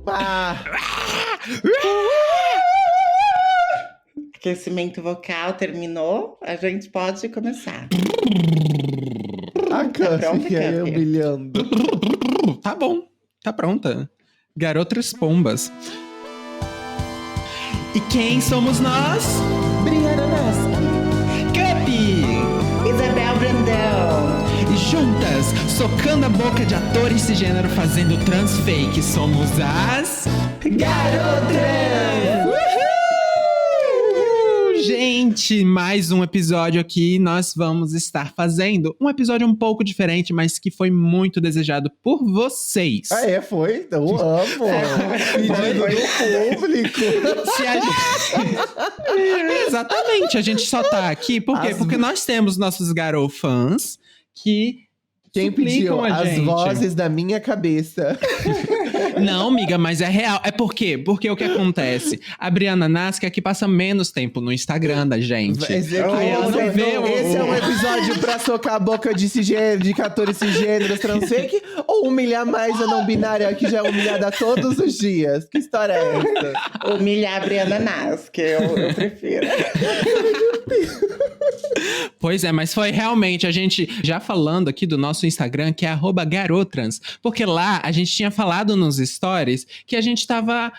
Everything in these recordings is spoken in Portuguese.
Ah, Aquecimento vocal terminou, a gente pode começar. a pronta, Cuffy aí Cuffy? humilhando. Tá bom, tá pronta. Garotas Pombas. E quem somos nós? Briana Nasky, Cupi! Isabel Brandão. E juntas, socando a boca de atores cisgênero fazendo trans fake, somos as Garotas! Uhul! Gente, mais um episódio aqui. Nós vamos estar fazendo um episódio um pouco diferente, mas que foi muito desejado por vocês. Ah, é? Foi? Então amo. Pedido do público. Se a gente... Exatamente, a gente só tá aqui por quê? Porque nós temos nossos garofãs que Quem suplicam pediu? a As gente. vozes da minha cabeça. Não, amiga, mas é real. É por quê? Porque o que acontece? A Briana Nasca é que passa menos tempo no Instagram da gente. Esse aqui, Aí ela não vê o... esse é um episódio pra socar a boca de cisgênero, de atores cisgêneros transfake ou humilhar mais a não binária que já é humilhada todos os dias? Que história é essa? Humilhar a Briana Nasky, eu prefiro. Pois é, mas foi realmente a gente já falando aqui do nosso Instagram, que é @garotrans, porque lá a gente tinha falado nos stories que a gente tava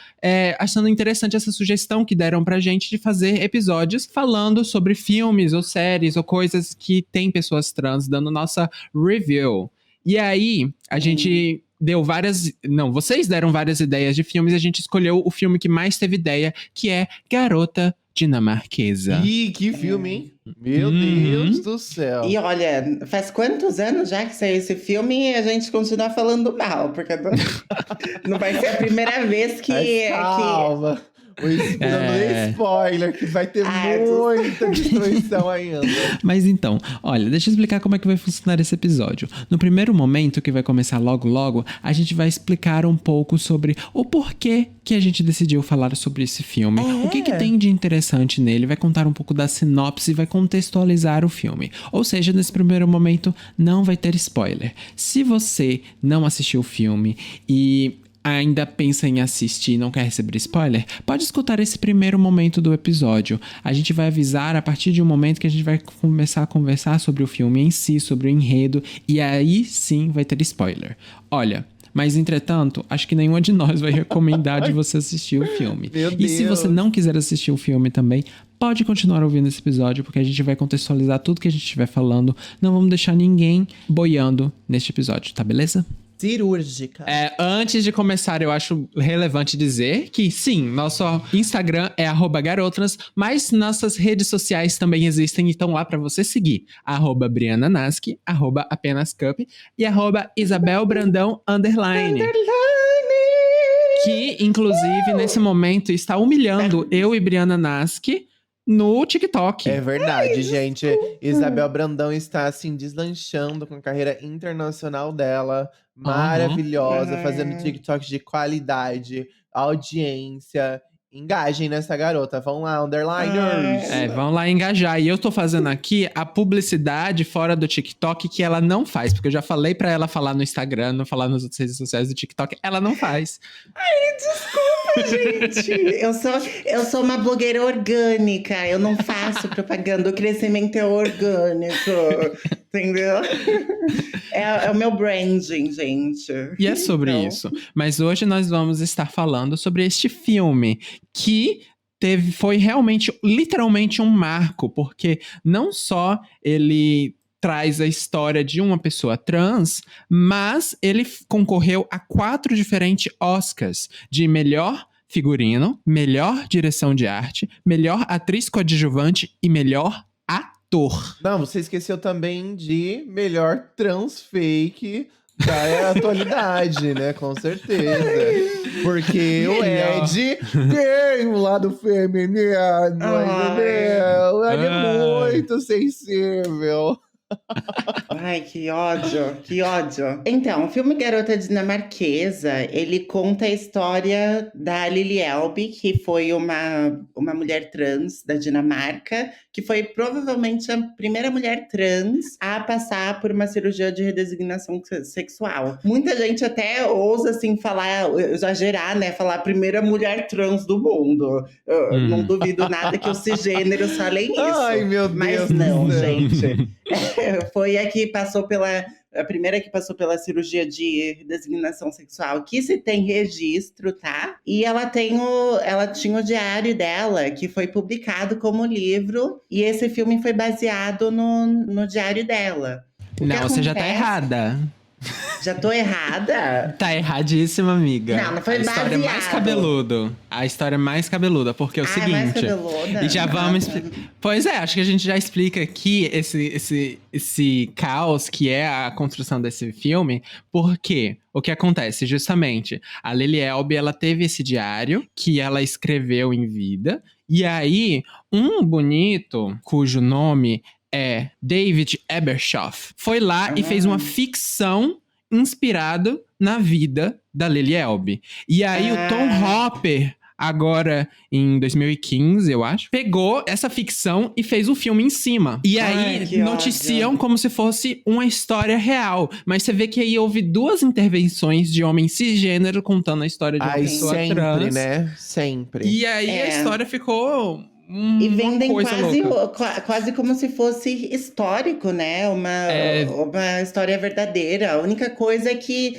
achando interessante essa sugestão que deram pra gente de fazer episódios falando sobre filmes ou séries ou coisas que tem pessoas trans dando nossa review. E aí, a gente deu várias... Não, vocês deram várias ideias de filmes e a gente escolheu o filme que mais teve ideia, que é Garota Dinamarquesa. Ih, que filme, hein? Meu Uhum. Deus do céu. E olha, faz quantos anos já que saiu esse filme e a gente continua falando mal, porque não vai ser a primeira vez que... Mas calma. Dando spoiler, que vai ter muita destruição ainda. Mas então, olha, deixa eu explicar como é que vai funcionar esse episódio. No primeiro momento, que vai começar logo, a gente vai explicar um pouco sobre o porquê que a gente decidiu falar sobre esse filme. O que tem de interessante nele, vai contar um pouco da sinopse e vai contextualizar o filme. Ou seja, nesse primeiro momento, não vai ter spoiler. Se você não assistiu o filme e ainda pensa em assistir e não quer receber spoiler, pode escutar esse primeiro momento do episódio. A gente vai avisar a partir de um momento que a gente vai começar a conversar sobre o filme em si, sobre o enredo, e aí sim vai ter spoiler. Olha, mas entretanto, acho que nenhuma de nós vai recomendar de você assistir o filme. E se você não quiser assistir o filme também, pode continuar ouvindo esse episódio, porque a gente vai contextualizar tudo que a gente estiver falando. Não vamos deixar ninguém boiando neste episódio, tá beleza? Cirúrgica. Antes de começar, eu acho relevante dizer que sim, nosso Instagram é @garotrans, mas nossas redes sociais também existem e estão lá pra você seguir. @BrianaNasky, @ApenasCup e @IsabelBrandão_. Que, inclusive, nesse momento está humilhando eu e Briana Nasky no TikTok. É verdade, gente. Isabel Brandão está, assim, deslanchando com a carreira internacional dela. Maravilhosa, fazendo TikTok de qualidade, audiência. Engajem nessa garota. Vão lá, underliners. Vão lá engajar. E eu tô fazendo aqui a publicidade fora do TikTok que ela não faz. Porque eu já falei pra ela falar no Instagram, não falar nas outras redes sociais do TikTok. Ela não faz. Desculpa, gente. Eu sou uma blogueira orgânica. Eu não faço propaganda. O crescimento é orgânico. Entendeu? É o meu branding, gente. E é sobre isso. Mas hoje nós vamos estar falando sobre este filme que foi realmente, literalmente um marco. Porque não só ele traz a história de uma pessoa trans, mas ele concorreu a 4 diferentes Oscars de melhor figurino, melhor direção de arte, melhor atriz coadjuvante e melhor ator. Não, você esqueceu também de melhor trans fake da atualidade, né? Com certeza. Porque o Ed tem um lado feminino, entendeu? Ele é muito sensível. Ai, que ódio, que ódio. Então, o filme Garota Dinamarquesa, ele conta a história da Lily Elbe, que foi uma mulher trans da Dinamarca, que foi provavelmente a primeira mulher trans a passar por uma cirurgia de redesignação sexual. Muita gente até ousa, assim, falar, exagerar, né? Falar a primeira mulher trans do mundo. Eu não duvido nada que os cisgêneros falem isso. Ai, meu Mas Deus do não, céu. gente. Foi a primeira que passou pela cirurgia de designação sexual que se tem registro, tá? E ela tinha o diário dela, que foi publicado como livro, e esse filme foi baseado no diário dela. O que Não, você já tá acontece- errada. Já tô errada? Tá erradíssima, amiga. Não foi a história mais baseado. cabeludo. A história mais cabeluda, porque é o Ah, é mais seguinte. cabeluda? E já vamos. Pois é, acho que a gente já explica aqui esse caos que é a construção desse filme. Porque o que acontece? Justamente, a Lily Elbe, ela teve esse diário que ela escreveu em vida. E aí, um bonito, cujo nome é David Ebershoff, foi lá e fez uma ficção inspirado na vida da Lily Elbe. E aí o Tom Hopper, agora em 2015, eu acho, pegou essa ficção e fez um filme em cima. E aí Ai, que noticiam ódio. como se fosse uma história real. Mas você vê que aí houve duas intervenções de homem cisgênero contando a história de uma Ai, pessoa sempre, trans. né? Sempre. E aí a É. história ficou E uma vendem coisa louca. quase como se fosse histórico, né? Uma história verdadeira. A única coisa é que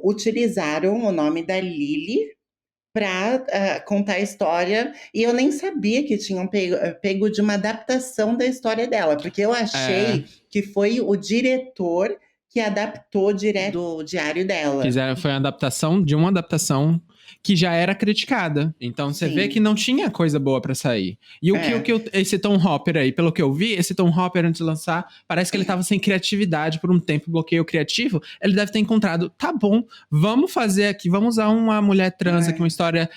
utilizaram o nome da Lily para contar a história. E eu nem sabia que tinham pego de uma adaptação da história dela, porque eu achei que foi o diretor que adaptou direto do diário dela. Foi uma adaptação de uma adaptação que já era criticada. Então você Sim. vê que não tinha coisa boa pra sair. E esse Tom Hopper aí, pelo que eu vi, esse Tom Hopper antes de lançar, parece que ele tava sem criatividade por um tempo, bloqueio criativo. Ele deve ter encontrado, tá bom, vamos fazer aqui, vamos usar uma mulher trans aqui, uma história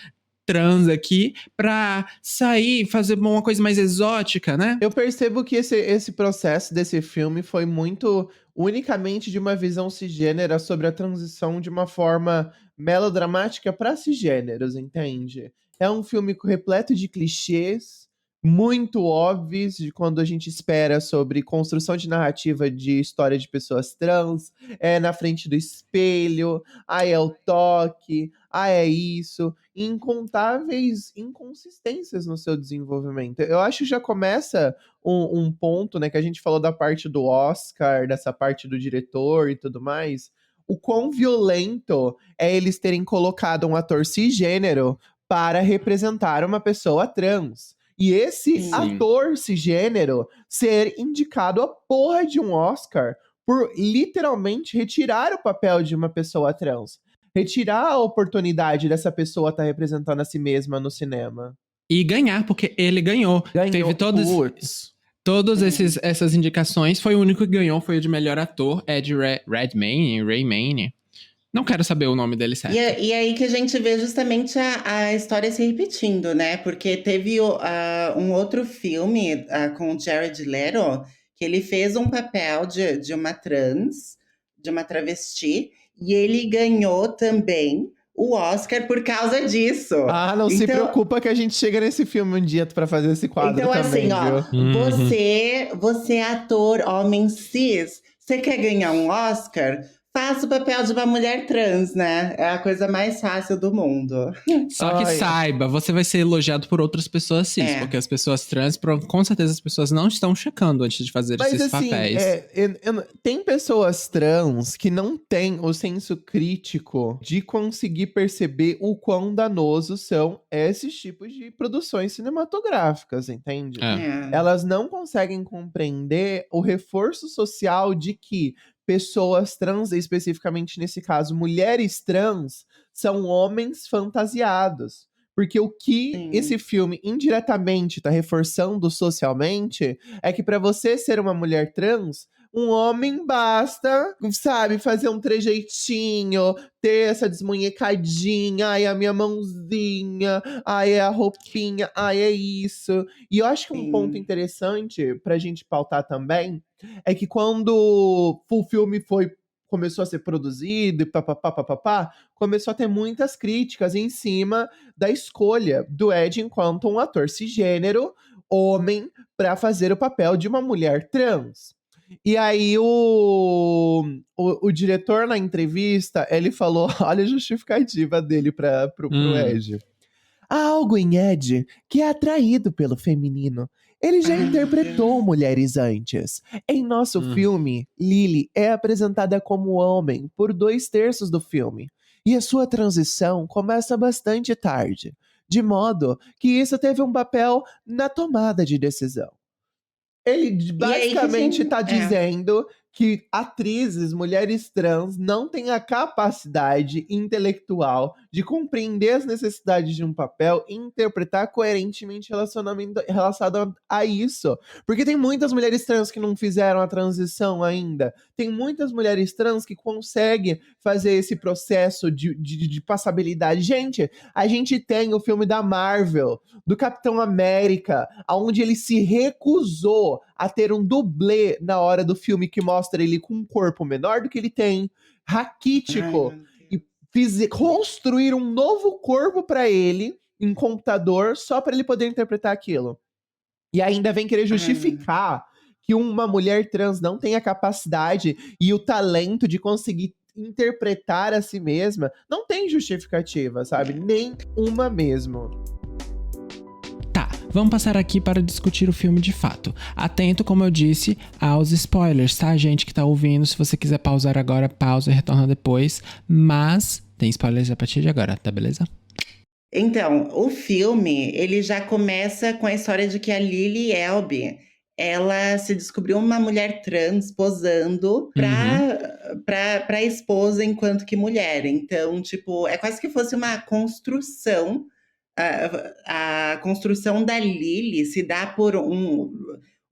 trans aqui, pra sair, fazer uma coisa mais exótica, né? Eu percebo que esse processo desse filme foi muito unicamente de uma visão cisgênera sobre a transição de uma forma melodramática para cisgêneros, entende? É um filme repleto de clichês muito óbvios de quando a gente espera sobre construção de narrativa de história de pessoas trans, é na frente do espelho, é o toque, é isso, incontáveis inconsistências no seu desenvolvimento. Eu acho que já começa um ponto, né, que a gente falou da parte do Oscar, dessa parte do diretor e tudo mais, o quão violento é eles terem colocado um ator cisgênero para representar uma pessoa trans. E esse Sim. ator cisgênero ser indicado a porra de um Oscar por literalmente retirar o papel de uma pessoa trans. Retirar a oportunidade dessa pessoa estar representando a si mesma no cinema. E ganhar, porque ele ganhou. Teve todas essas indicações. Foi o único que ganhou, foi o de melhor ator, Ed Redmayne. Não quero saber o nome dele certo. E aí que a gente vê justamente a história se repetindo, né? Porque teve um outro filme com o Jared Leto, que ele fez um papel de uma trans, de uma travesti, e ele ganhou também o Oscar por causa disso. Não se preocupa que a gente chega nesse filme um dia pra fazer esse quadro então, também, assim, ó, você é ator, homem cis, você quer ganhar um Oscar? Faça o papel de uma mulher trans, né? É a coisa mais fácil do mundo. Só que saiba, você vai ser elogiado por outras pessoas cis, porque as pessoas trans, com certeza as pessoas não estão checando antes de fazer esses papéis. Tem pessoas trans que não têm o senso crítico de conseguir perceber o quão danosos são esses tipos de produções cinematográficas, entende? Elas não conseguem compreender o reforço social de que pessoas trans, especificamente nesse caso, mulheres trans, são homens fantasiados. Porque o que esse filme indiretamente está reforçando socialmente é que para você ser uma mulher trans, Um homem basta, sabe, fazer um trejeitinho, ter essa desmunhecadinha, ai, a minha mãozinha, ai, é a roupinha, ai, é isso. E eu acho que um ponto Sim. interessante pra gente pautar também é que quando o filme começou a ser produzido e papapá, começou a ter muitas críticas em cima da escolha do Ed enquanto um ator cisgênero, homem, pra fazer o papel de uma mulher trans. E aí o diretor na entrevista, ele falou, olha a justificativa dele pro Ed. Há algo em Ed que é atraído pelo feminino. Ele já Ai, interpretou Deus. mulheres antes. Em nosso Hum. filme, Lily é apresentada como homem por 2/3 do filme. E a sua transição começa bastante tarde. De modo que isso teve um papel na tomada de decisão. Ele E aí que basicamente tem. tá dizendo que atrizes, mulheres trans, não têm a capacidade intelectual de compreender as necessidades de um papel e interpretar coerentemente relacionado a isso. Porque tem muitas mulheres trans que não fizeram a transição ainda. Tem muitas mulheres trans que conseguem fazer esse processo de passabilidade. Gente, a gente tem o filme da Marvel, do Capitão América, onde ele se recusou a ter um dublê na hora do filme que mostra ele com um corpo menor do que ele tem, Ai, raquítico, meu e Deus. construir um novo corpo pra ele em computador só pra ele poder interpretar aquilo. E ainda vem querer Ai, justificar que uma mulher trans não tem a capacidade e o talento de conseguir interpretar a si mesma. Não tem justificativa, sabe? Nem uma mesmo. Tá, vamos passar aqui para discutir o filme de fato. Atento, como eu disse, aos spoilers, tá, gente que tá ouvindo? Se você quiser pausar agora, pausa e retorna depois. Mas tem spoilers a partir de agora, tá beleza? Então, o filme, ele já começa com a história de que a Lily Elbe, ela se descobriu uma mulher trans posando pra esposa enquanto que mulher. Então, tipo, é quase que fosse uma construção. A construção da Lily se dá por um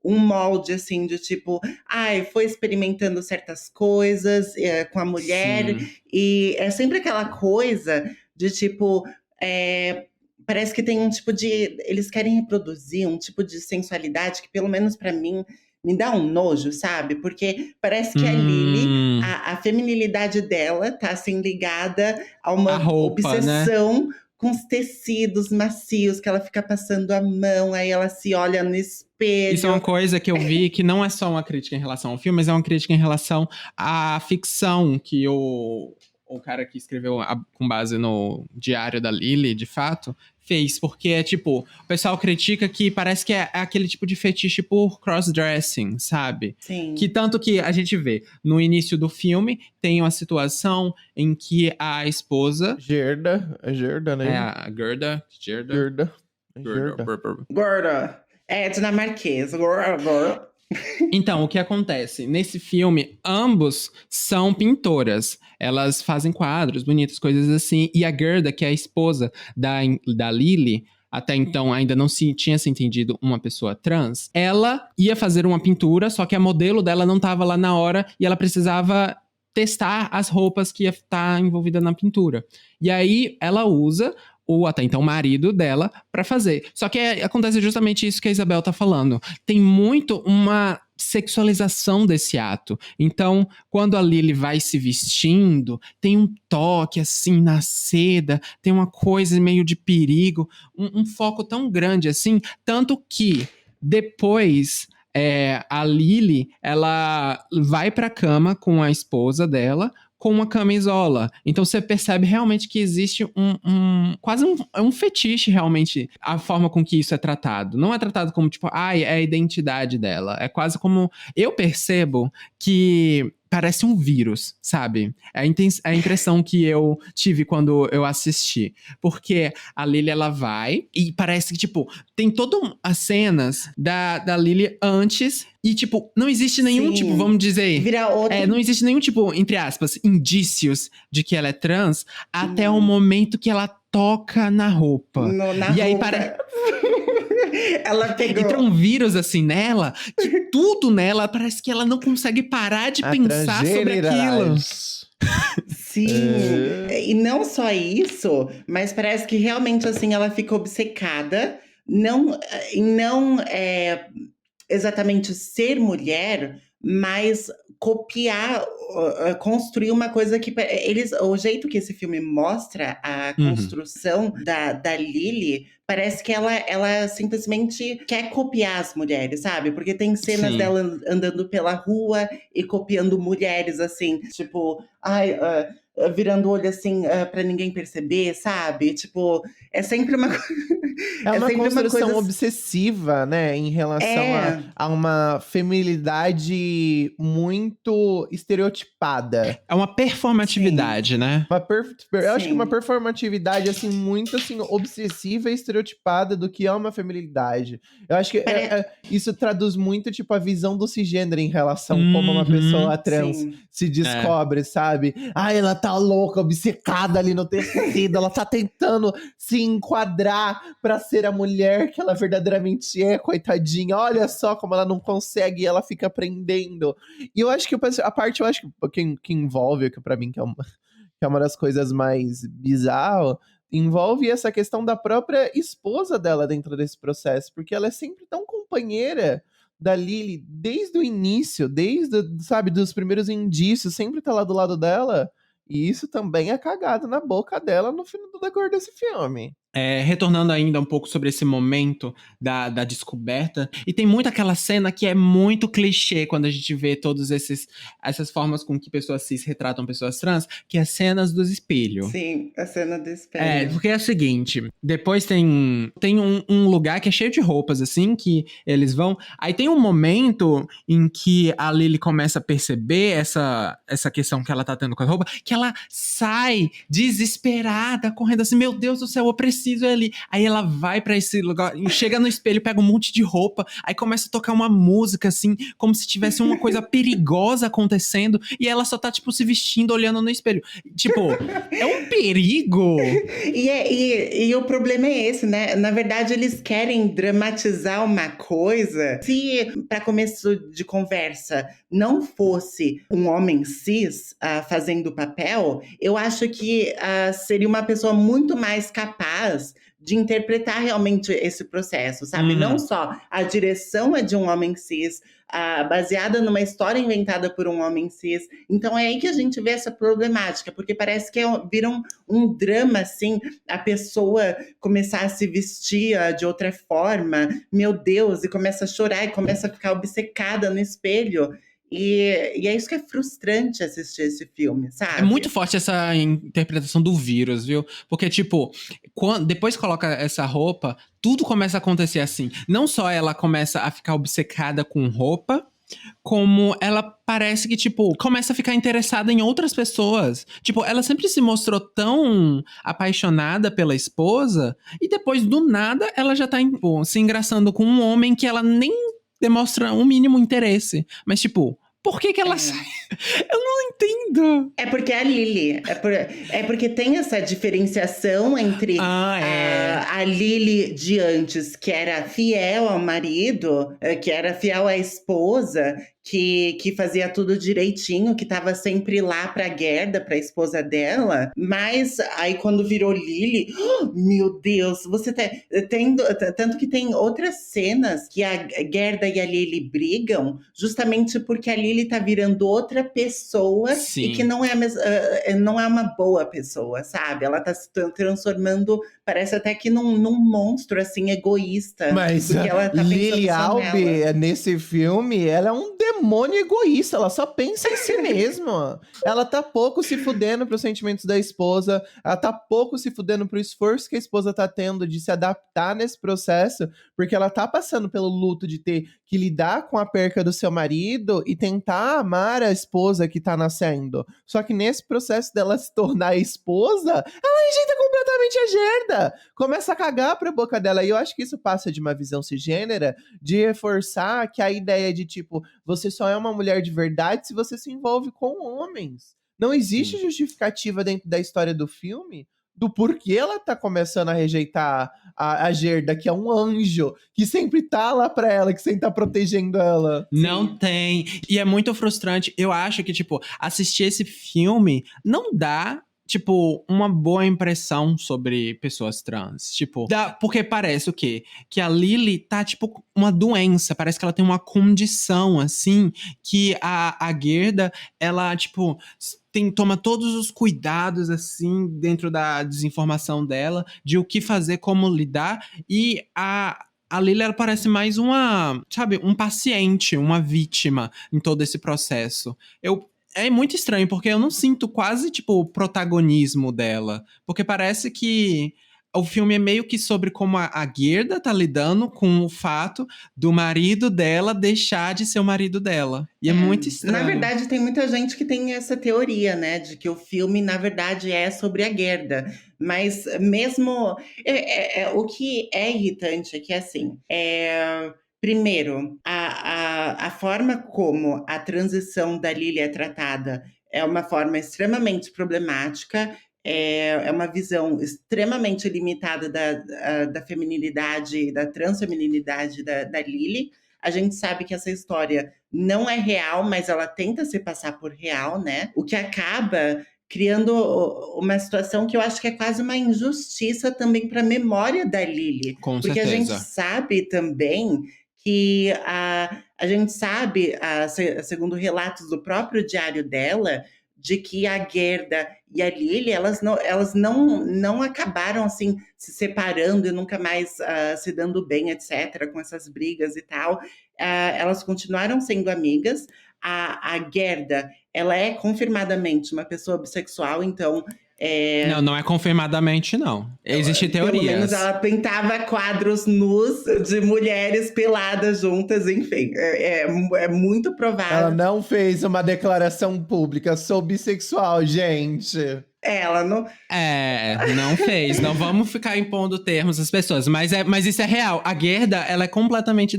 molde, assim, de tipo, ai, foi experimentando certas coisas com a mulher, Sim. e é sempre aquela coisa de tipo, parece que tem um tipo de. Eles querem reproduzir um tipo de sensualidade que, pelo menos pra mim, me dá um nojo, sabe? Porque parece que a Lily, a feminilidade dela tá assim ligada a uma A roupa, né? obsessão com os tecidos macios, que ela fica passando a mão, aí ela se olha no espelho. Isso é uma coisa que eu vi que não é só uma crítica em relação ao filme, mas é uma crítica em relação à ficção que o cara que escreveu com base no diário da Lily, de fato, fez. Porque é tipo, o pessoal critica que parece que é aquele tipo de fetiche por crossdressing, sabe? Sim. Que tanto que a gente vê no início do filme, tem uma situação em que a esposa... Gerda, né? É a Gerda. Gerda. Gorda. É dinamarquesa. Gorda. Então, o que acontece? Nesse filme, ambos são pintoras. Elas fazem quadros bonitos, coisas assim. E a Gerda, que é a esposa da Lily, até então ainda não tinha se entendido uma pessoa trans, ela ia fazer uma pintura, só que a modelo dela não estava lá na hora e ela precisava testar as roupas que ia estar envolvida na pintura. E aí ela usa o até então marido dela pra fazer. Só que acontece justamente isso que a Isabel tá falando. Tem muito uma sexualização desse ato. Então, quando a Lily vai se vestindo, tem um toque assim na seda, tem uma coisa meio de perigo, um foco tão grande assim, tanto que depois a Lily, ela vai pra cama com a esposa dela, com uma camisola. Então você percebe realmente que existe quase um fetiche realmente, a forma com que isso é tratado. Não é tratado como tipo, é a identidade dela. É quase como, eu percebo que parece um vírus, sabe? É a impressão que eu tive quando eu assisti. Porque a Lily, ela vai e parece que, tipo, tem todas as cenas da Lily antes e, tipo, não existe nenhum, Sim. tipo, vamos dizer... Vira outra. não existe nenhum, tipo, entre aspas, indícios de que ela é trans até o momento que ela toca na roupa. Na e aí roupa. Ela pegou. Entra um vírus assim nela, que tudo nela, parece que ela não consegue parar de A pensar sobre aquilo. transgeneridade. Sim, e não só isso, mas parece que realmente assim ela fica obcecada, não, não exatamente ser mulher, mas copiar, construir uma coisa que o jeito que esse filme mostra a Uhum. construção da Lily, parece que ela simplesmente quer copiar as mulheres, sabe? Porque tem cenas Sim. dela andando pela rua e copiando mulheres, assim, tipo, ai, virando o olho assim, pra ninguém perceber, sabe? Tipo, é sempre uma É é uma sempre uma construção coisa. obsessiva, né, em relação É, a uma feminilidade muito estereotipada. É uma sim, performatividade, né? Eu acho que uma sim. performatividade, assim, muito, assim, obsessiva e estereotipada do que é uma feminilidade. Eu acho que Pare... isso traduz muito, tipo, a visão do cisgênero em relação como uma Uhum. pessoa trans Sim. se É. descobre, sabe? Ah, ela tá louca, obcecada ali no tecido, ela tá tentando se enquadrar pra ser a mulher que ela verdadeiramente é, coitadinha. Olha só como ela não consegue e ela fica aprendendo. E eu acho que a parte, eu acho que envolve, que pra mim que é uma das coisas mais bizarras, envolve essa questão da própria esposa dela dentro desse processo, porque ela é sempre tão companheira da Lily desde o início, sabe, dos primeiros indícios, sempre tá lá do lado dela. E isso também é cagado na boca dela no final do decorrer desse filme. Retornando ainda um pouco sobre esse momento da descoberta, e tem muito aquela cena que é muito clichê quando a gente vê todas essas formas com que pessoas cis retratam pessoas trans, que é cenas dos espelhos. Sim, a cena do espelho. Porque é o seguinte, depois tem um lugar que é cheio de roupas, assim, que eles vão. Aí tem um momento em que a Lily começa a perceber essa questão que ela tá tendo com a roupa, que ela sai desesperada, correndo assim, meu Deus do céu, eu preciso ir ali. Aí ela vai pra esse lugar, chega no espelho, pega um monte de roupa, aí começa a tocar uma música, assim, como se tivesse uma coisa perigosa acontecendo, e ela só tá, tipo, se vestindo, olhando no espelho. Tipo, é um perigo. E o problema é esse, né? Na verdade, eles querem dramatizar uma coisa. Se, para começo de conversa, não fosse um homem cis fazendo o papel, eu acho que seria uma pessoa muito mais capaz de interpretar realmente esse processo, sabe? Uhum. Não só a direção é de um homem cis, baseada numa história inventada por um homem cis. Então é aí que a gente vê essa problemática, porque parece que vira um drama, assim, a pessoa começar a se vestir de outra forma, meu Deus, e começa a chorar e começa a ficar obcecada no espelho. E é isso que é frustrante assistir esse filme, sabe? É muito forte essa interpretação do vírus, viu? Porque, tipo, depois que coloca essa roupa, tudo começa a acontecer assim. Não só ela começa a ficar obcecada com roupa, como ela parece que, tipo, começa a ficar interessada em outras pessoas. Tipo, ela sempre se mostrou tão apaixonada pela esposa, e depois, do nada, ela já tá se engraçando com um homem que ela nem demonstra um mínimo interesse. Mas, tipo, por que ela sai? Eu não entendo. É porque a Lily, é porque tem essa diferenciação entre a Lily de antes, que era fiel ao marido, que era fiel à esposa, que fazia tudo direitinho, que estava sempre lá pra Gerda, pra esposa dela. Mas aí quando virou Lily, meu Deus, você tem tanto que tem outras cenas que a Gerda e a Lily brigam, justamente porque a Lily tá virando outra pessoa. Sim. E que não é uma boa pessoa, sabe? Ela tá se transformando, parece até que num monstro, assim, egoísta. Mas porque ela tá Lily pensando só Albe, nela. nesse filme, ela é um demônio egoísta, ela só pensa em si mesma. Ela tá pouco se fudendo pros sentimentos da esposa, ela tá pouco se fudendo pro esforço que a esposa tá tendo de se adaptar nesse processo, porque ela tá passando pelo luto de ter que lidar com a perca do seu marido e tentar amar a esposa que tá nascendo. Só que nesse processo dela se tornar a esposa, ela rejeita completamente a Gerda. Começa a cagar pra boca dela. E eu acho que isso passa de uma visão cisgênera de reforçar que a ideia de, tipo, você só é uma mulher de verdade se você se envolve com homens. Não existe justificativa dentro da história do filme do porquê ela tá começando a rejeitar a Gerda, que é um anjo, que sempre tá lá pra ela, que sempre tá protegendo ela. Não tem. E é muito frustrante. Eu acho que, tipo, assistir esse filme não dá, tipo, uma boa impressão sobre pessoas trans. Tipo, porque parece o quê? Que a Lily tá, tipo, uma doença. Parece que ela tem uma condição, assim, que a Gerda, ela, tipo, toma todos os cuidados, assim, dentro da desinformação dela, de o que fazer, como lidar. E a Lily, ela parece mais sabe, um paciente, uma vítima em todo esse processo. É muito estranho, porque eu não sinto quase, tipo, o protagonismo dela. Porque parece que o filme é meio que sobre como a Gerda tá lidando com o fato do marido dela deixar de ser o marido dela. E é muito estranho. Na verdade, tem muita gente que tem essa teoria, né? De que o filme, na verdade, é sobre a Gerda. Mas mesmo... o que é irritante é que, assim... Primeiro, a forma como a transição da Lily é tratada é uma forma extremamente problemática, é uma visão extremamente limitada da feminilidade, da transfeminilidade da Lily. A gente sabe que essa história não é real, mas ela tenta se passar por real, né? O que acaba criando uma situação que eu acho que é quase uma injustiça também para a memória da Lily. Com porque a gente certeza. sabe também que a gente sabe, segundo relatos do próprio diário dela, de que a Gerda e a Lily, elas não acabaram assim se separando e nunca mais se dando bem, etc., com essas brigas e tal. Elas continuaram sendo amigas. A Gerda, ela é confirmadamente uma pessoa bissexual, então... Não é confirmadamente, não. Existem teorias. Pelo menos ela pintava quadros nus de mulheres peladas juntas, enfim. É muito provável. Ela não fez uma declaração pública, sou bissexual, gente. Ela não... Não fez. Não vamos ficar impondo termos às pessoas. Mas isso é real. A Gerda, ela é completamente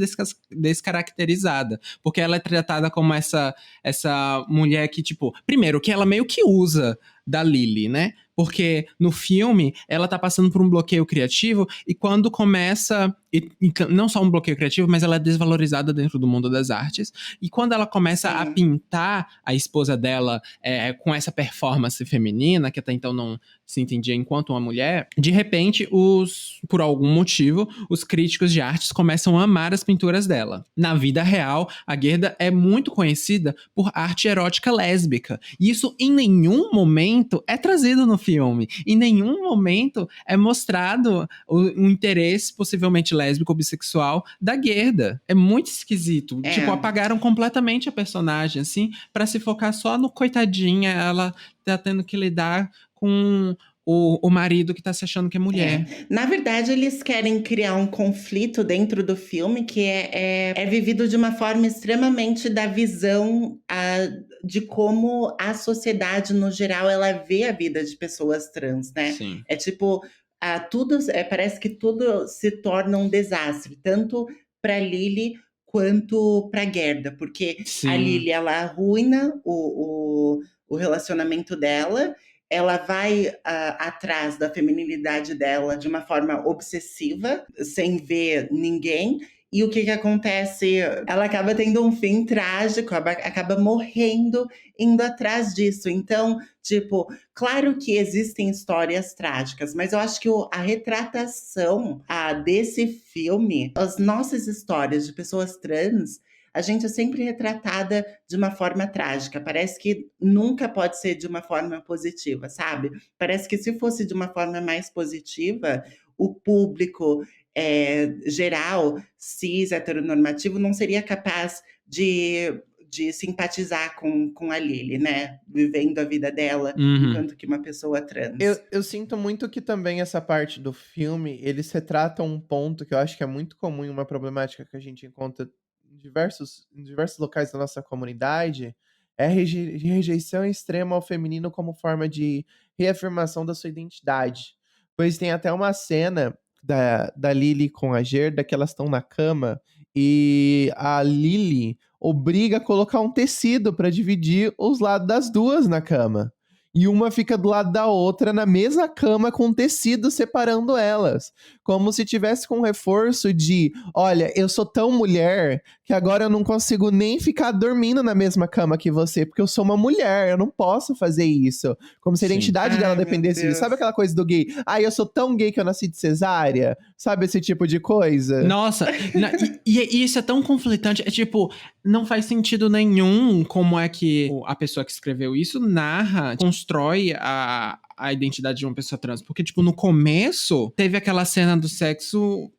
descaracterizada. Porque ela é tratada como essa mulher que, tipo... Primeiro, que ela meio que usa da Lily, né? Porque no filme, ela tá passando por um bloqueio criativo e quando começa... E não só um bloqueio criativo, mas ela é desvalorizada dentro do mundo das artes. E quando ela começa a pintar a esposa dela com essa performance feminina, que até então não se entendia enquanto uma mulher, de repente, por algum motivo, os críticos de artes começam a amar as pinturas dela. Na vida real, a Gerda é muito conhecida por arte erótica lésbica. E isso em nenhum momento é trazido no filme. Em nenhum momento é mostrado o interesse possivelmente lésbico ou bissexual da Gerda. É muito esquisito. Tipo, apagaram completamente a personagem, assim, pra se focar só no coitadinha, ela tá tendo que lidar com o marido que tá se achando que é mulher. Na verdade, eles querem criar um conflito dentro do filme que é vivido de uma forma extremamente da visão de como a sociedade, no geral, ela vê a vida de pessoas trans, né? Sim. É tipo, parece que tudo se torna um desastre, tanto para Lily quanto para Gerda, porque Sim. A Lily, ela arruina o relacionamento dela. Ela vai atrás da feminilidade dela de uma forma obsessiva, sem ver ninguém. E o que acontece? Ela acaba tendo um fim trágico, acaba morrendo indo atrás disso. Então, tipo, claro que existem histórias trágicas, mas eu acho que a retratação desse filme, as nossas histórias de pessoas trans, a gente é sempre retratada de uma forma trágica. Parece que nunca pode ser de uma forma positiva, sabe? Parece que se fosse de uma forma mais positiva, o público geral, cis, heteronormativo, não seria capaz de simpatizar com a Lily, né? Vivendo a vida dela enquanto que uma pessoa trans. Eu sinto muito que também essa parte do filme, eles retratam um ponto que eu acho que é muito comum em uma problemática que a gente encontra em diversos locais da nossa comunidade, é a rejeição extrema ao feminino como forma de reafirmação da sua identidade. Pois tem até uma cena da Lily com a Gerda, que elas estão na cama, e a Lily obriga a colocar um tecido para dividir os lados das duas na cama. E uma fica do lado da outra na mesma cama com tecido separando elas. Como se tivesse com um reforço de, olha, eu sou tão mulher que agora eu não consigo nem ficar dormindo na mesma cama que você, porque eu sou uma mulher, eu não posso fazer isso. Como se a Sim. identidade dela Ai, meu dependesse disso. Deus. Sabe aquela coisa do gay? Eu sou tão gay que eu nasci de cesárea? Sabe esse tipo de coisa? Nossa, e isso é tão conflitante. É tipo, não faz sentido nenhum como é que a pessoa que escreveu isso narra, constrói a identidade de uma pessoa trans. Porque, tipo, no começo, teve aquela cena do sexo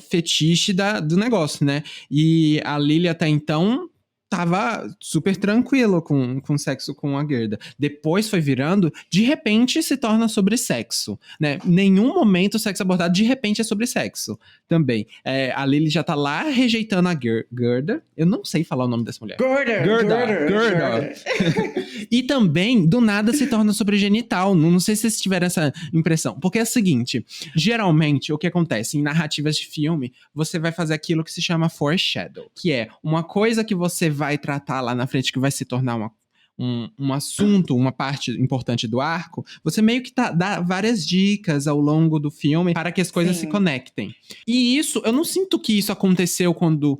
fetiche do negócio, né? E a Lily até então tava super tranquilo com sexo com a Gerda. Depois foi virando, de repente se torna sobre sexo, né? Nenhum momento o sexo abordado, de repente é sobre sexo também. A Lily já tá lá rejeitando a Gerda. Eu não sei falar o nome dessa mulher. Gerda. E também, do nada, se torna sobre genital. Não sei se vocês tiveram essa impressão. Porque é o seguinte, geralmente, o que acontece em narrativas de filme, você vai fazer aquilo que se chama foreshadow, que é uma coisa que você vai tratar lá na frente, que vai se tornar um assunto, uma parte importante do arco, você meio que dá várias dicas ao longo do filme para que as coisas se conectem. E isso, eu não sinto que isso aconteceu quando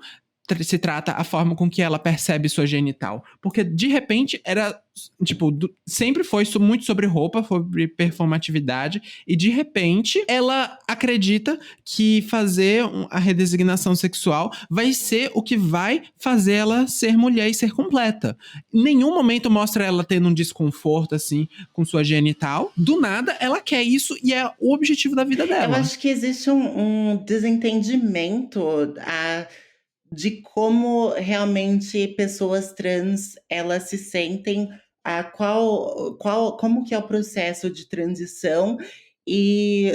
se trata a forma com que ela percebe sua genital. Porque, de repente, era, tipo, sempre foi muito sobre roupa, sobre performatividade, e, de repente, ela acredita que fazer a redesignação sexual vai ser o que vai fazer ela ser mulher e ser completa. Em nenhum momento mostra ela tendo um desconforto, assim, com sua genital. Do nada, ela quer isso e é o objetivo da vida dela. Eu acho que existe um desentendimento de como realmente pessoas trans elas se sentem, como que é o processo de transição e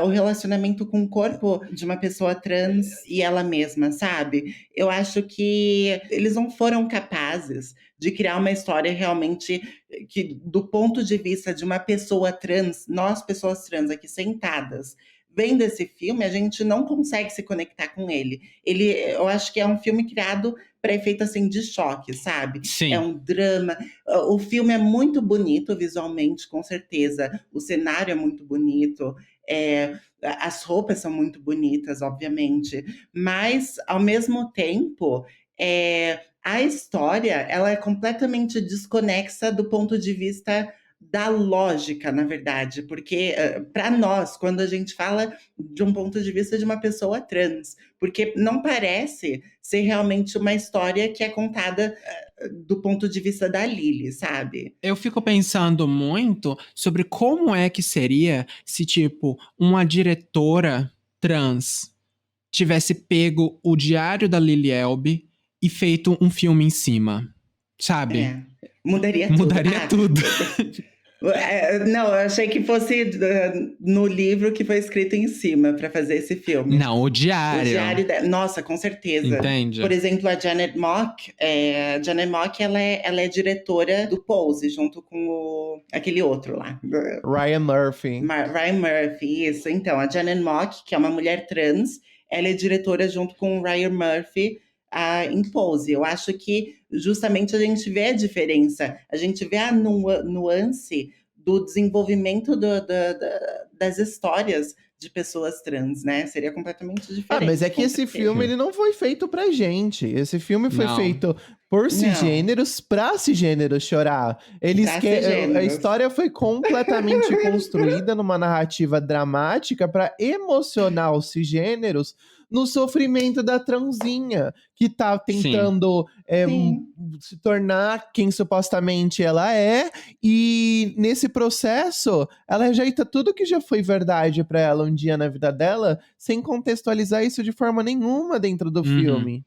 o relacionamento com o corpo de uma pessoa trans e ela mesma, sabe? Eu acho que eles não foram capazes de criar uma história realmente que, do ponto de vista de uma pessoa trans, nós pessoas trans aqui sentadas, vendo esse filme, a gente não consegue se conectar com ele. Eu acho que é um filme criado para efeito assim de choque, sabe? Sim. É um drama. O filme é muito bonito visualmente, com certeza. O cenário é muito bonito. As roupas são muito bonitas, obviamente. Mas, ao mesmo tempo, a história ela é completamente desconexa do ponto de vista da lógica, na verdade, porque para nós, quando a gente fala de um ponto de vista de uma pessoa trans, porque não parece ser realmente uma história que é contada do ponto de vista da Lily, sabe? Eu fico pensando muito sobre como é que seria se, tipo, uma diretora trans tivesse pego o diário da Lily Elbe e feito um filme em cima, sabe? Mudaria tudo. Mudaria tudo. Não, eu achei que fosse no livro que foi escrito em cima para fazer esse filme. Não, o diário. O diário nossa, com certeza. Entende? Por exemplo, a Janet Mock, ela é diretora do Pose, junto com aquele outro lá. Ryan Murphy. Ryan Murphy, isso. Então, a Janet Mock, que é uma mulher trans, ela é diretora junto com o Ryan Murphy em Pose. Eu acho que justamente a gente vê a diferença, a gente vê a nuance do desenvolvimento das histórias de pessoas trans, né? Seria completamente diferente. Mas é que esse filme ele não foi feito pra gente. Esse filme foi feito por cisgêneros pra cisgêneros chorar. A história foi completamente construída numa narrativa dramática pra emocionar os cisgêneros no sofrimento da transinha, que tá tentando se tornar quem supostamente ela é, e nesse processo, ela rejeita tudo que já foi verdade pra ela um dia na vida dela, sem contextualizar isso de forma nenhuma dentro do filme.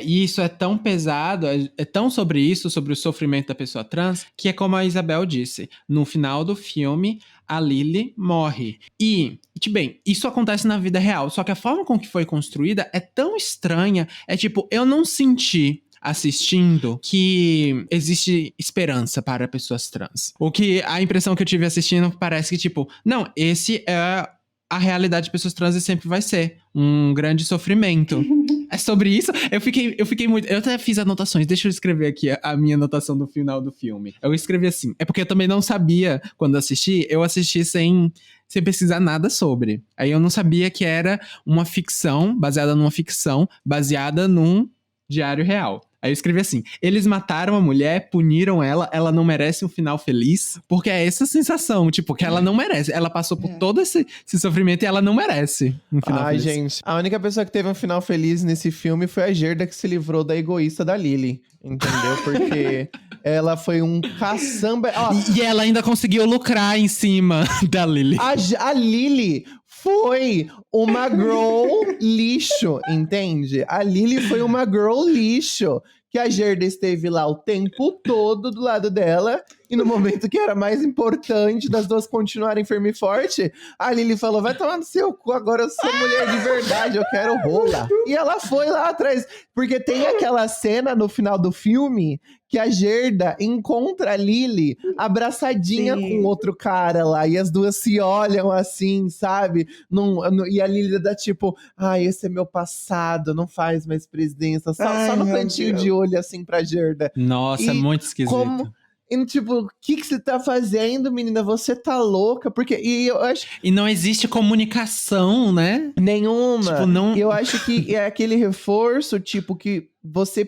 E isso é tão pesado, é tão sobre isso, sobre o sofrimento da pessoa trans, que é como a Isabel disse, no final do filme, a Lily morre. E, bem, isso acontece na vida real, só que a forma com que foi construída é tão estranha, tipo, eu não senti assistindo que existe esperança para pessoas trans. O que a impressão que eu tive assistindo parece que, tipo, não, esse é a realidade de pessoas trans sempre vai ser um grande sofrimento. É sobre isso. Eu fiquei muito. Eu até fiz anotações. Deixa eu escrever aqui a minha anotação do final do filme. Eu escrevi assim. É porque eu também não sabia quando assisti. Eu assisti sem pesquisar nada sobre. Aí eu não sabia que era uma ficção, baseada numa ficção, baseada num diário real. Aí eu escrevi assim: eles mataram a mulher, puniram ela não merece um final feliz. Porque é essa sensação, tipo, que ela não merece. Ela passou por todo esse sofrimento e ela não merece um final Ai, feliz. gente, a única pessoa que teve um final feliz nesse filme foi a Gerda, que se livrou da egoísta da Lily, entendeu? Porque ela foi um caçamba. Ó, E ela ainda conseguiu lucrar em cima da Lily. a Lily foi uma girl lixo, entende? A Lily foi uma girl lixo. Que a Gerda esteve lá o tempo todo do lado dela. E no momento que era mais importante das duas continuarem firme e forte, a Lily falou: vai tomar no seu cu, agora eu sou mulher de verdade, eu quero rola. E ela foi lá atrás. Porque tem aquela cena no final do filme que a Gerda encontra a Lily abraçadinha com outro cara lá. E as duas se olham assim, sabe? E a Lily dá tipo: ai, esse é meu passado, não faz mais presença. Só no cantinho de olho assim pra Gerda. Nossa, é muito esquisito. E tipo, o que você tá fazendo, menina? Você tá louca? Porque, e eu acho... E não existe comunicação, né? Nenhuma. Tipo, não... E eu acho que é aquele reforço, tipo, que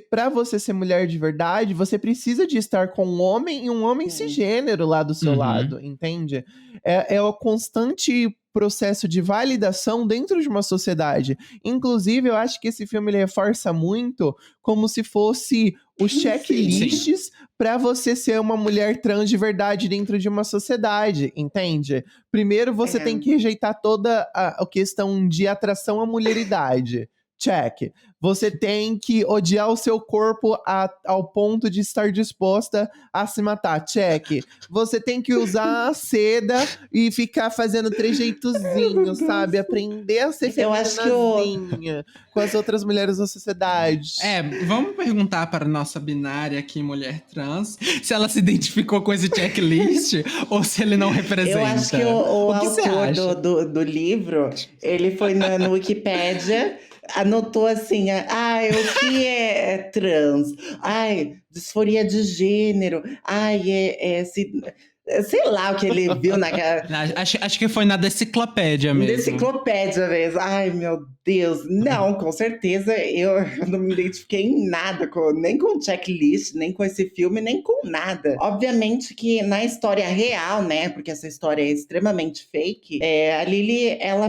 pra você ser mulher de verdade, você precisa de estar com um homem e um homem cisgênero lá do seu lado, entende? É o constante processo de validação dentro de uma sociedade. Inclusive, eu acho que esse filme ele reforça muito como se fosse os checklists para você ser uma mulher trans de verdade dentro de uma sociedade, entende? Primeiro, você tem que rejeitar toda a questão de atração à mulheridade. Check. Você tem que odiar o seu corpo ao ponto de estar disposta a se matar. Check. Você tem que usar a seda e ficar fazendo trejeitozinhos, sabe? Aprender a ser feminazinha com as outras mulheres da sociedade. Vamos perguntar para a nossa binária aqui, mulher trans, se ela se identificou com esse checklist ou se ele não representa. Eu acho que o autor do livro, ele foi no Wikipédia, anotou assim, o que é trans? Disforia de gênero. Sei lá o que ele viu naquela... Acho que foi na Deciclopédia mesmo. Deciclopédia mesmo. Ai, meu Deus. Não, com certeza eu não me identifiquei em nada, nem com checklist, nem com esse filme, nem com nada. Obviamente que na história real, né, porque essa história é extremamente fake, a Lily, ela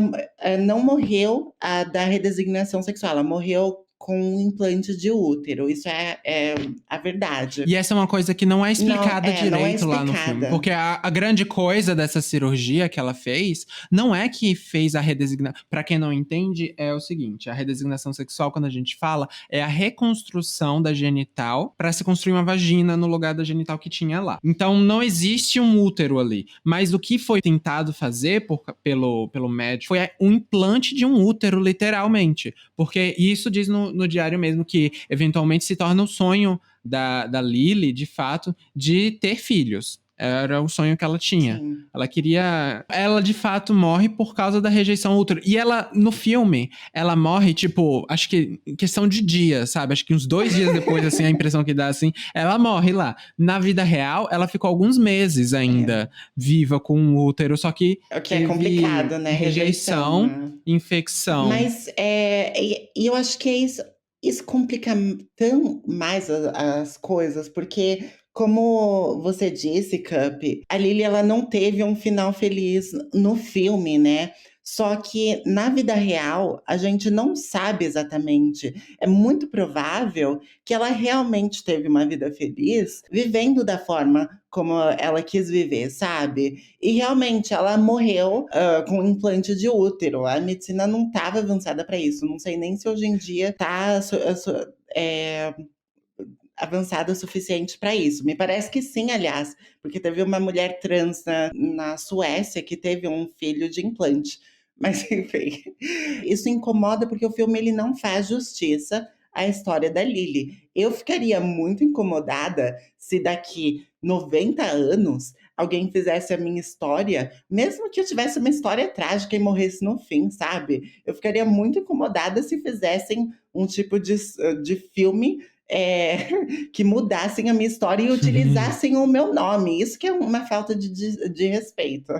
não morreu da redesignação sexual, ela morreu com um implante de útero. Isso é a verdade. E essa é uma coisa que não é explicada direito lá no filme. Porque a grande coisa dessa cirurgia que ela fez, não é que fez a redesignação. Pra quem não entende, é o seguinte: a redesignação sexual, quando a gente fala, é a reconstrução da genital pra se construir uma vagina no lugar da genital que tinha lá. Então, não existe um útero ali. Mas o que foi tentado fazer pelo médico foi um implante de um útero, literalmente. Porque isso diz no diário mesmo que eventualmente se torna o sonho da Lily, de fato, de ter filhos. Era o sonho que ela tinha. Sim. Ela queria... Ela, de fato, morre por causa da rejeição ao útero. E ela, no filme, ela morre, tipo, acho que em questão de dias, sabe? Acho que uns 2 dias depois, assim, a impressão que dá, assim, ela morre lá. Na vida real, ela ficou alguns meses ainda viva com o útero, só que... O que é complicado, né? Rejeição, né? Infecção. Mas, eu acho que isso complica tão mais as coisas, porque... Como você disse, Cup, a Lily ela não teve um final feliz no filme, né? Só que na vida real, a gente não sabe exatamente. É muito provável que ela realmente teve uma vida feliz, vivendo da forma como ela quis viver, sabe? E realmente ela morreu com um implante de útero. A medicina não estava avançada para isso. Não sei nem se hoje em dia está... avançada o suficiente para isso. Me parece que sim, aliás, porque teve uma mulher trans na Suécia que teve um filho de implante. Mas, enfim, isso incomoda porque o filme ele não faz justiça à história da Lily. Eu ficaria muito incomodada se daqui 90 anos alguém fizesse a minha história, mesmo que eu tivesse uma história trágica e morresse no fim, sabe? Eu ficaria muito incomodada se fizessem um tipo de filme que mudassem a minha história e utilizassem o meu nome. Isso que é uma falta de respeito.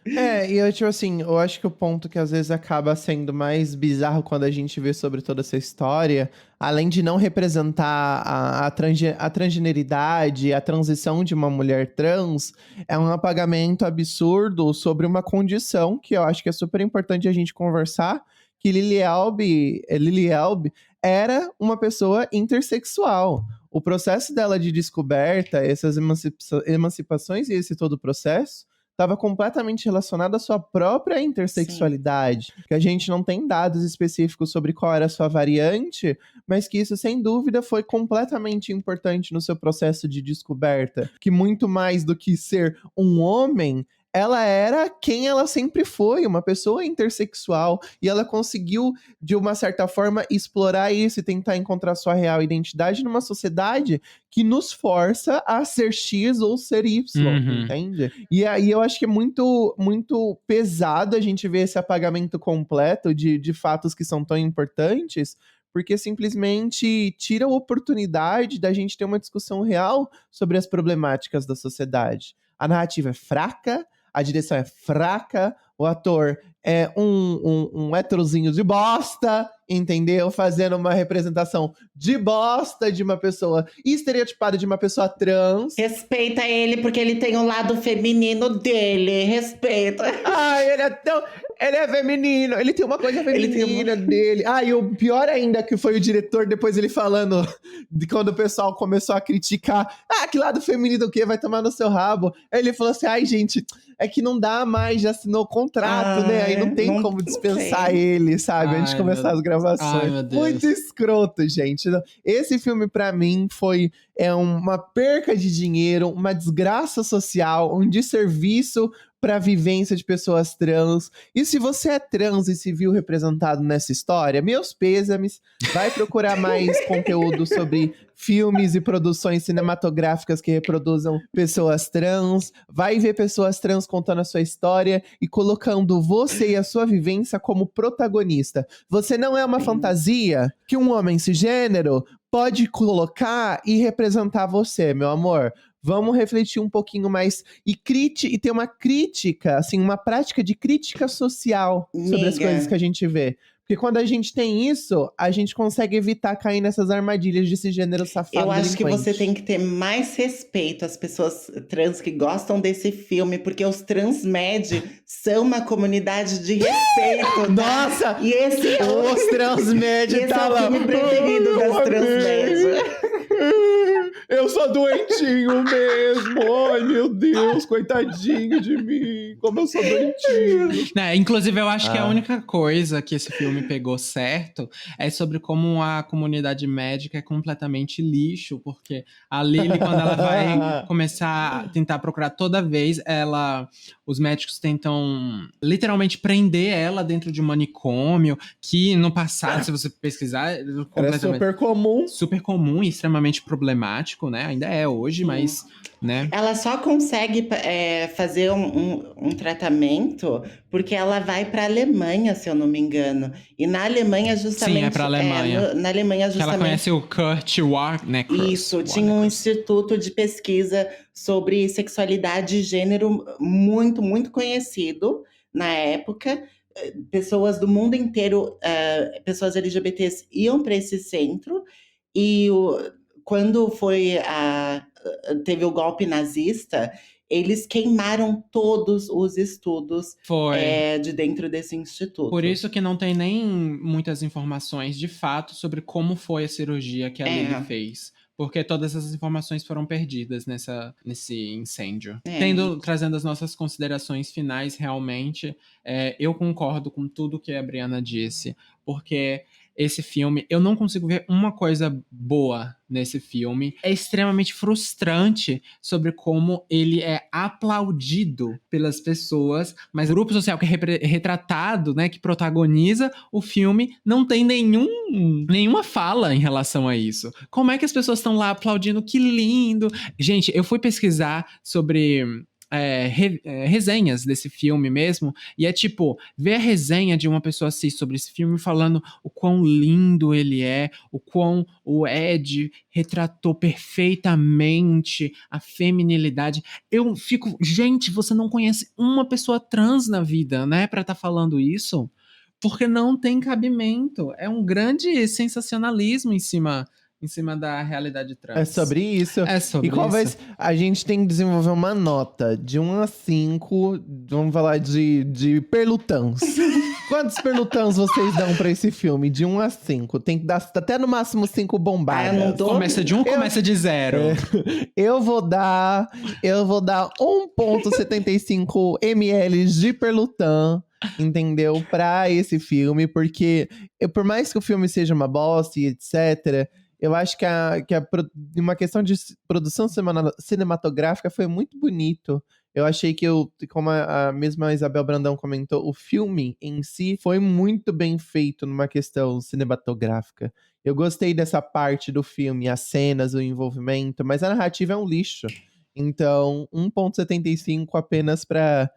E eu, tipo assim, eu acho que o ponto que às vezes acaba sendo mais bizarro quando a gente vê sobre toda essa história, além de não representar a transgeneridade, a transição de uma mulher trans, é um apagamento absurdo sobre uma condição que eu acho que é super importante a gente conversar, que Lily Albe era uma pessoa intersexual. O processo dela de descoberta, essas emancipações e esse todo o processo, estava completamente relacionado à sua própria intersexualidade. Que a gente não tem dados específicos sobre qual era a sua variante, mas que isso, sem dúvida, foi completamente importante no seu processo de descoberta. Que muito mais do que ser um homem, ela era quem ela sempre foi, uma pessoa intersexual, e ela conseguiu, de uma certa forma, explorar isso e tentar encontrar sua real identidade numa sociedade que nos força a ser X ou ser Y, entende? E aí eu acho que é muito, muito pesado a gente ver esse apagamento completo de fatos que são tão importantes, porque simplesmente tira a oportunidade da gente ter uma discussão real sobre as problemáticas da sociedade. A narrativa é fraca, a direção é fraca, o ator é um héterozinho de bosta, entendeu? Fazendo uma representação de bosta de uma pessoa estereotipada de uma pessoa trans. Respeita ele, porque ele tem o lado feminino dele. Respeita. Ai, ele é feminino, ele tem uma coisa feminina dele. E o pior ainda que foi o diretor, depois ele falando de quando o pessoal começou a criticar. Que lado feminino o quê? Vai tomar no seu rabo. Aí ele falou assim, gente, é que não dá mais, já assinou o contrato, né? Aí não tem como dispensar ele, sabe? Antes de começar as gravações. Muito escroto, gente. Esse filme, pra mim, foi uma perca de dinheiro, uma desgraça social, um desserviço para a vivência de pessoas trans. E se você é trans e se viu representado nessa história, meus pêsames, vai procurar mais conteúdo sobre filmes e produções cinematográficas que reproduzam pessoas trans, vai ver pessoas trans contando a sua história e colocando você e a sua vivência como protagonista. Você não é uma fantasia que um homem cisgênero pode colocar e representar você, meu amor. Vamos refletir um pouquinho mais e ter uma crítica, assim, uma prática de crítica social sobre as coisas que a gente vê. Porque quando a gente tem isso, a gente consegue evitar cair nessas armadilhas de cisgênero safado. Eu acho que você tem que ter mais respeito às pessoas trans que gostam desse filme, porque os transmed são uma comunidade de respeito, tá? Nossa! E esse os transmed tá lá. Esse é o filme preferido das transmed. Eu sou doentinho mesmo. Ai, meu Deus, coitadinho de mim. Como eu sou doentinho. Inclusive, eu acho que a única coisa que esse filme pegou certo é sobre como a comunidade médica é completamente lixo, porque a Lily, quando ela vai começar a tentar procurar toda vez, os médicos tentam literalmente prender ela dentro de um manicômio, que no passado, se você pesquisar, era super comum. Super comum e extremamente problemático, né? Ainda é hoje, mas, né? Ela só consegue fazer um tratamento porque ela vai para a Alemanha, se eu não me engano. E na Alemanha, justamente... Sim, é para a Alemanha. Na Alemanha, justamente... Ela conhece o Kurt Warnecke. Isso, tinha um instituto de pesquisa sobre sexualidade e gênero muito, muito conhecido na época. Pessoas do mundo inteiro, pessoas LGBTs iam para esse centro. E quando teve o golpe nazista, eles queimaram todos os estudos de dentro desse instituto. Por isso que não tem nem muitas informações de fato sobre como foi a cirurgia que a Lily fez. Porque todas essas informações foram perdidas nesse incêndio. Trazendo as nossas considerações finais, realmente, eu concordo com tudo que a Briana disse. Porque esse filme, eu não consigo ver uma coisa boa nesse filme. É extremamente frustrante sobre como ele é aplaudido pelas pessoas, mas o grupo social que é retratado, né, que protagoniza o filme, não tem nenhuma fala em relação a isso. Como é que as pessoas estão lá aplaudindo? Que lindo! Gente, eu fui pesquisar sobre resenhas desse filme mesmo, e é tipo, ver a resenha de uma pessoa assim sobre esse filme falando o quão lindo ele é, o quão o Ed retratou perfeitamente a feminilidade. Eu fico, gente, você não conhece uma pessoa trans na vida, né, pra tá falando isso? Porque não tem cabimento. É um grande sensacionalismo em cima da realidade trans. É sobre isso. É sobre E qual vai isso. a gente tem que desenvolver uma nota de 1 a 5, vamos falar de perlutãs. Quantos perlutãs vocês dão pra esse filme? De 1 a 5. Tem que dar até no máximo 5 bombadas. eu não dou. Começa de 1, começa de 0. Eu vou dar 1,75 ml de perlutã, entendeu? Pra esse filme, porque por mais que o filme seja uma bosta e etc., eu acho que uma questão de produção cinematográfica foi muito bonito. Eu achei que, como a mesma Isabel Brandão comentou, o filme em si foi muito bem feito numa questão cinematográfica. Eu gostei dessa parte do filme, as cenas, o envolvimento, mas a narrativa é um lixo. Então, 1,75 apenas pra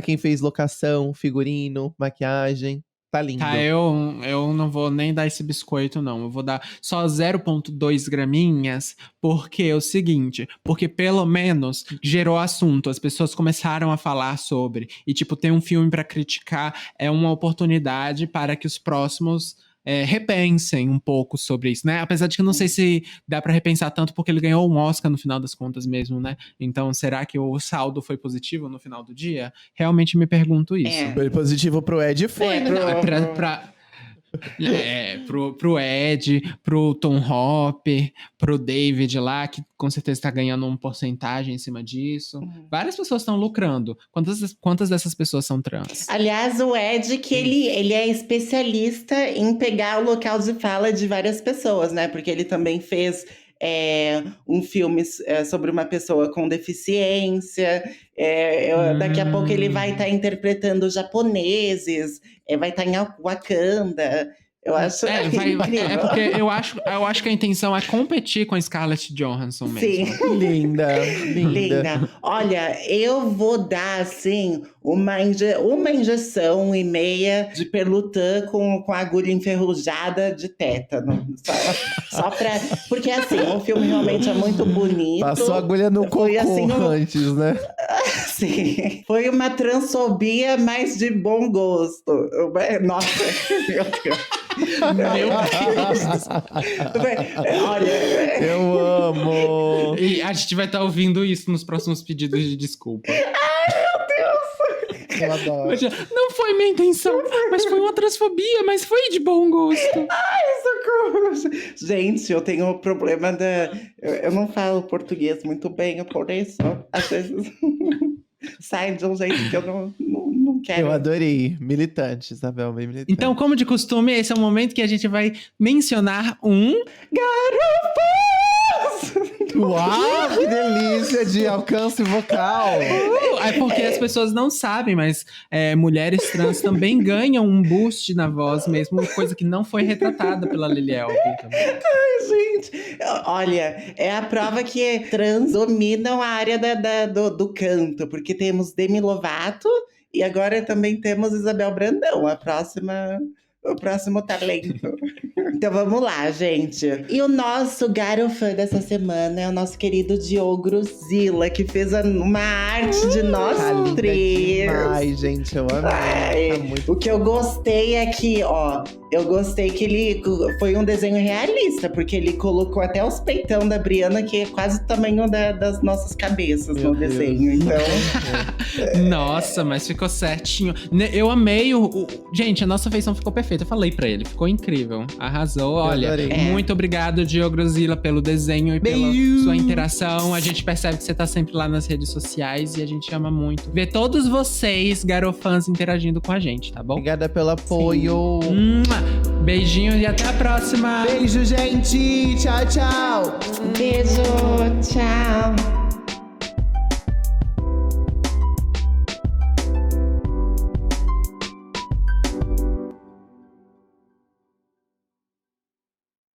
quem fez locação, figurino, maquiagem. Tá lindo. Tá, eu não vou nem dar esse biscoito, não. Eu vou dar só 0,2 graminhas, porque é o seguinte, porque pelo menos gerou assunto, as pessoas começaram a falar sobre, e tipo, ter um filme pra criticar é uma oportunidade para que os próximos repensem um pouco sobre isso, né? Apesar de que eu não sei se dá pra repensar tanto, porque ele ganhou um Oscar no final das contas mesmo, né? Então, será que o saldo foi positivo no final do dia? Realmente me pergunto isso. Foi positivo pro Ed, foi, né? Pro Ed, pro Tom Hopper, pro David lá, que com certeza tá ganhando uma porcentagem em cima disso. Várias pessoas estão lucrando. Quantas dessas pessoas são trans? Aliás, o Ed, que ele é especialista em pegar o local de fala de várias pessoas, né? Porque ele também fez um filme sobre uma pessoa com deficiência. Daqui a pouco ele vai estar interpretando japoneses, vai estar em Wakanda. Eu acho incrível. Porque eu acho que a intenção é competir com a Scarlett Johansson mesmo. Sim. Linda. Olha, eu vou dar, assim, uma injeção e meia de perlutã com agulha enferrujada de tétano. Só pra... Porque, assim, o filme realmente é muito bonito. Passou a agulha no cocô antes, né? Sim. Foi uma transfobia, mas de bom gosto. Nossa, meu Deus. Meu Deus. Olha, eu amo. E a gente vai estar ouvindo isso nos próximos pedidos de desculpa. Ai, meu Deus. Eu adoro. Não foi minha intenção, mas foi uma transfobia, mas foi de bom gosto. Ai, socorro. Gente, eu tenho o problema eu não falo português muito bem, por isso, às vezes, sai de um jeito que eu não quero. Eu adorei. Militante, Isabel, bem militante. Então, como de costume, esse é o momento que a gente vai mencionar um... Garofãs! Uau, que delícia de alcance vocal! É porque as pessoas não sabem, mas mulheres trans também ganham um boost na voz mesmo, coisa que não foi retratada pela Lily Alvin também. Ai, gente! Olha, é a prova que trans dominam a área do canto, porque temos Demi Lovato e agora também temos Isabel Brandão, o próximo talento. Então vamos lá, gente. E o nosso garofã dessa semana é o nosso querido Diogo Zilla, que fez uma arte de nós três. Ai, gente, eu amei. Tá muito... O que eu gostei é que, eu gostei que ele foi um desenho realista, porque ele colocou até os peitão da Briana, que é quase o tamanho das nossas cabeças no desenho. Então. Nossa, mas ficou certinho. Eu amei Gente, a nossa feição ficou perfeita. Eu falei pra ele, ficou incrível. Arrasou. Olha, muito obrigado, Diogo Zilla, pelo desenho e pela sua interação. A gente percebe que você tá sempre lá nas redes sociais e a gente ama muito ver todos vocês, garofãs, interagindo com a gente, tá bom? Obrigada pelo apoio. Beijinho e até a próxima. Beijo, gente. Tchau, tchau. Beijo, tchau.